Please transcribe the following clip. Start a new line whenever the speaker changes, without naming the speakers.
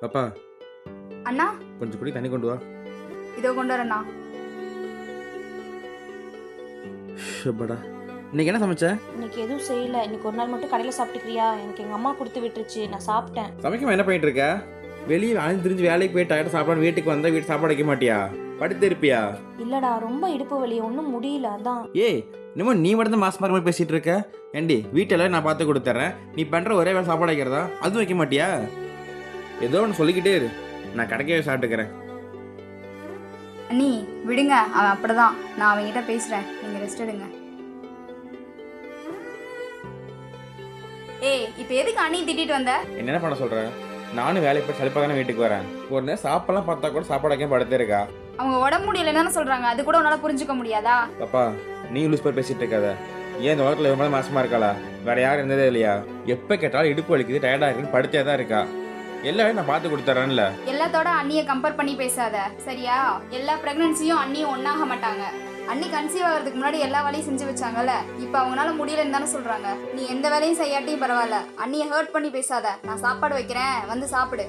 பாப்பா
அண்ணா
கொஞ்சம் குடி தண்ணி கொண்டு வா.
இதோ கொண்டு வரேண்ணா.
ஷப்படா. இன்னைக்கு என்ன சமைச்ச?
இன்னைக்கு எதுவும் செய்யல. இன்னைக்கு ஒரு நாள் மட்டும் கடையில் சாப்பிட்டுக்கிறியா? எனக்கு எங்கள் அம்மா கொடுத்து விட்டுருச்சு, நான் சாப்பிட்டேன்.
சமைக்காம என்ன பண்ணிட்டு இருக்க? வெளியே அலைஞ்சு திரிஞ்சு வேலைக்கு போய் டயர்ட் சாப்பிடாம வீட்டுக்கு வந்தா வீட்டு சாப்பாடு வைக்க மாட்டியா? படுத்து இருப்பியா?
இல்லடா, ரொம்ப இடுப்பு வலி, ஒன்றும் முடியல, அதான்.
ஏய், இன்னமும் நீ மட்டும் மாசம் மாதிரி பேசிட்டு இருக்க. ஏண்டி வீட்டில் நான் பார்த்து கொடுத்துட்றேன், நீ பண்ற ஒரே வேலை சாப்பாடு வைக்கிறதா? அதுவும் வைக்க மாட்டியா? ஏதோ ஒன்று சொல்லிக்கிட்டே இரு, நான் கடைக்கவே சாப்பிட்டுக்கிறேன்.
அண்ணி விடுங்க, அவன் அப்படிதான். நான் அவன்கிட்ட பேசுறேன், நீங்க ரெஸ்ட் எடுங்க. ஏய், இப்போ எதுக்கு அண்ணி திட்டிட்டு வந்த?
என்ன பண்ண சொல்ற? நானும் வேலைக்கு போய் சலிப்பாக தானே வீட்டுக்கு வரேன். ஒரு நேரம் சாப்பாடுலாம் பார்த்தா கூட சாப்பாடு வைக்க படுத்தே இருக்கா.
அவங்க உடம்பு முடியலன்னு சொல்றாங்க, அது கூட உன்னால புரிஞ்சுக்க முடியாதா?
பாப்பா, நீ லூஸ் பேர் பேசிட்டு இருக்காத. ஏன் இந்த உலகத்தில் எவ்வளோ மாசமா இருக்காளா? வேற யாரும் இருந்ததே இல்லையா? எப்போ கேட்டாலும் இடுப்பு வலிக்குது, டயர்டாக இருக்குன்னு படுத்தே தான் இருக்கா. எல்லாமே நான் பார்த்து கொடுத்துட்றேன்ல.
எல்லாத்தோட அண்ணியை கம்பேர் பண்ணி பேசாத, சரியா? எல்லா பிரெக்னன்சியும் அண்ணியும் ஒன்னாக மாட்டாங்க. அண்ணி கன்சீவ் ஆகிறதுக்கு முன்னாடி எல்லா வேலையும் செஞ்சு வச்சாங்கல்ல, இப்போ அவங்களால முடியலன்னு தானே சொல்றாங்க. நீ எந்த வேலையும் செய்யாட்டியும் பரவாயில்ல, அண்ணியை ஹர்ட் பண்ணி பேசாத. நான் சாப்பாடு வைக்கிறேன், வந்து சாப்பிடு.